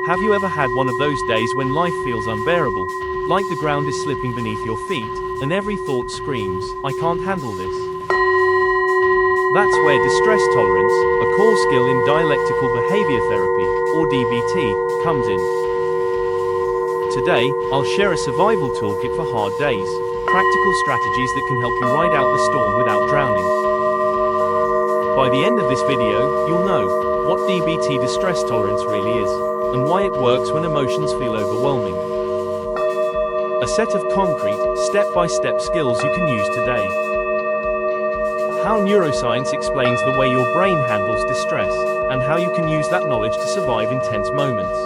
Have you ever had one of those days when life feels unbearable, like the ground is slipping beneath your feet, and every thought screams, "I can't handle this"? That's where distress tolerance, a core skill in Dialectical Behavior Therapy, or DBT, comes in. Today, I'll share a survival toolkit for hard days, practical strategies that can help you ride out the storm without drowning. By the end of this video, you'll know what DBT distress tolerance really is, and why it works when emotions feel overwhelming. A set of concrete, step-by-step skills you can use today. How neuroscience explains the way your brain handles distress, and how you can use that knowledge to survive intense moments.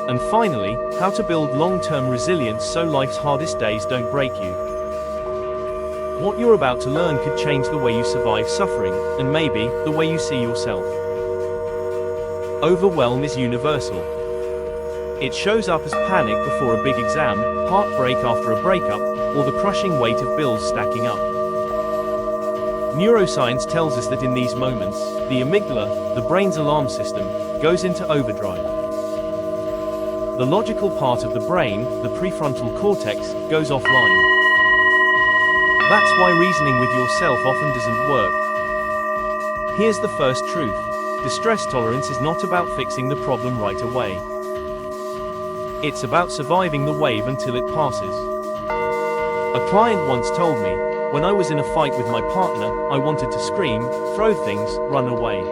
And finally, how to build long-term resilience so life's hardest days don't break you. What you're about to learn could change the way you survive suffering, and maybe, the way you see yourself. Overwhelm is universal. It shows up as panic before a big exam, heartbreak after a breakup, or the crushing weight of bills stacking up. Neuroscience tells us that in these moments, the amygdala, the brain's alarm system, goes into overdrive. The logical part of the brain, the prefrontal cortex, goes offline. That's why reasoning with yourself often doesn't work. Here's the first truth. Distress tolerance is not about fixing the problem right away. It's about surviving the wave until it passes. A client once told me, "When I was in a fight with my partner, I wanted to scream, throw things, run away.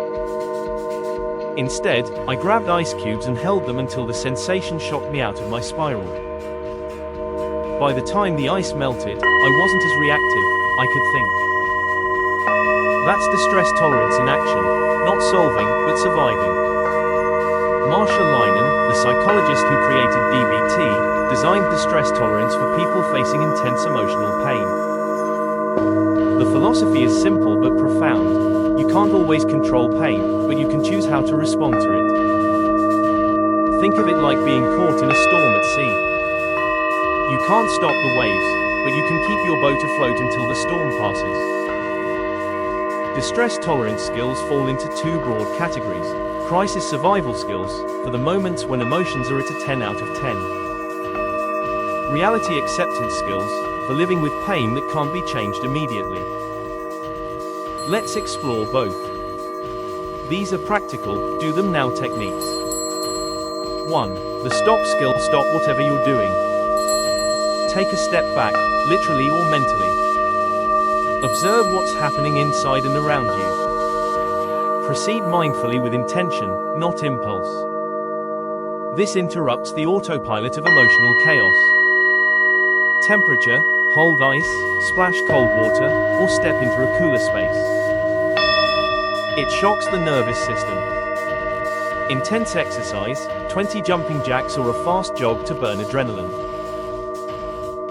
Instead, I grabbed ice cubes and held them until the sensation shocked me out of my spiral. By the time the ice melted, I wasn't as reactive, I could think." That's distress tolerance in action, not solving, but surviving. Marsha Linehan, the psychologist who created DBT, designed distress tolerance for people facing intense emotional pain. The philosophy is simple but profound. You can't always control pain, but you can choose how to respond to it. Think of it like being caught in a storm at sea. You can't stop the waves, but you can keep your boat afloat until the storm passes. Distress tolerance skills fall into two broad categories. Crisis survival skills, for the moments when emotions are at a 10 out of 10. Reality acceptance skills, for living with pain that can't be changed immediately. Let's explore both. These are practical, do them now techniques. 1. The stop skill. Stop whatever you're doing. Take a step back, literally or mentally. Observe what's happening inside and around you. Proceed mindfully with intention, not impulse. This interrupts the autopilot of emotional chaos. Temperature, hold ice, splash cold water, or step into a cooler space. It shocks the nervous system. Intense exercise, 20 jumping jacks or a fast jog to burn adrenaline.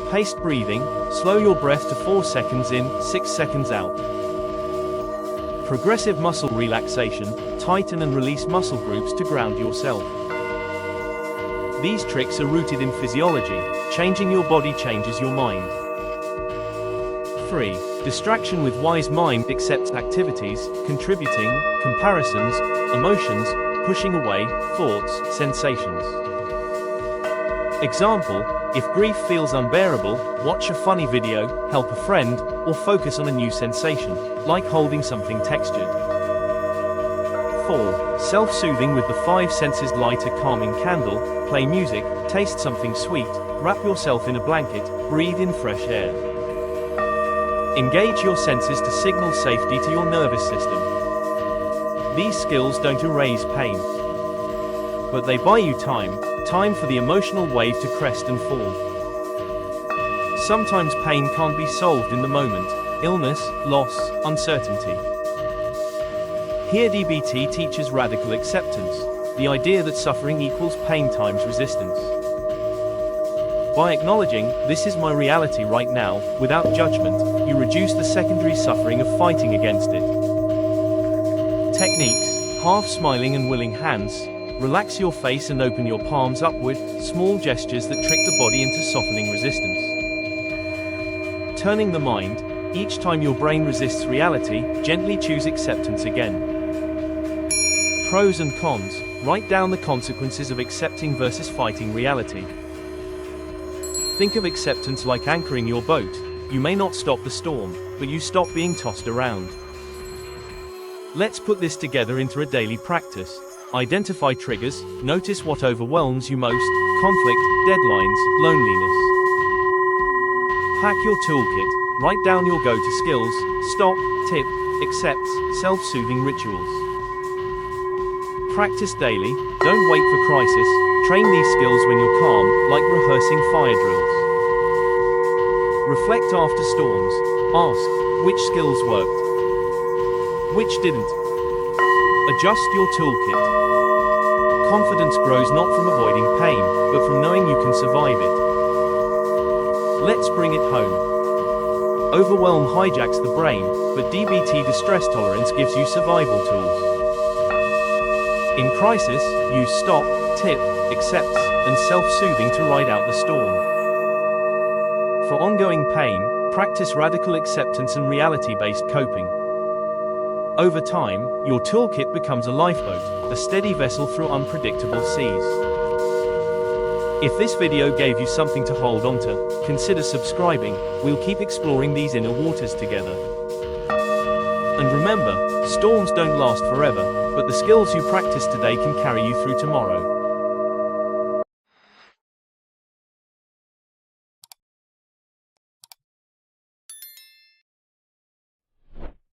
Paced breathing, slow your breath to 4 seconds in, 6 seconds out. Progressive muscle relaxation, tighten and release muscle groups to ground yourself. These tricks are rooted in physiology. Changing your body changes your mind. 3. Distraction with wise mind accepts activities, contributing, comparisons, emotions, pushing away, thoughts, sensations. Example, if grief feels unbearable, watch a funny video, help a friend, or focus on a new sensation, like holding something textured. 4. Self-soothing with the 5 senses. Light a calming candle, play music, taste something sweet, wrap yourself in a blanket, breathe in fresh air. Engage your senses to signal safety to your nervous system. These skills don't erase pain, but they buy you time for the emotional wave to crest and fall. Sometimes pain can't be solved in the moment. Illness, loss, uncertainty. Here DBT teaches radical acceptance, the idea that suffering equals pain times resistance. By acknowledging, "This is my reality right now," without judgment, you reduce the secondary suffering of fighting against it. Techniques, half smiling and willing hands. Relax your face and open your palms upward, small gestures that trick the body into softening resistance. Turning the mind, each time your brain resists reality, gently choose acceptance again. Pros and cons. Write down the consequences of accepting versus fighting reality. Think of acceptance like anchoring your boat. You may not stop the storm, but you stop being tossed around. Let's put this together into a daily practice. Identify triggers, notice what overwhelms you most: conflict, deadlines, loneliness. Hack your toolkit. Write down your go-to skills: stop, tip, accepts, self-soothing rituals. Practice daily. Don't wait for crisis. Train these skills when you're calm, like rehearsing fire drills. Reflect after storms. Ask, which skills worked? Which didn't? Adjust your toolkit. Confidence grows not from avoiding pain, but from knowing you can survive it. Let's bring it home. Overwhelm hijacks the brain, but DBT Distress Tolerance gives you survival tools. In crisis, use stop, tip, accepts, and self-soothing to ride out the storm. For ongoing pain, practice radical acceptance and reality-based coping. Over time, your toolkit becomes a lifeboat, a steady vessel through unpredictable seas. If this video gave you something to hold onto, consider subscribing. We'll keep exploring these inner waters together. And remember, storms don't last forever, but the skills you practice today can carry you through tomorrow.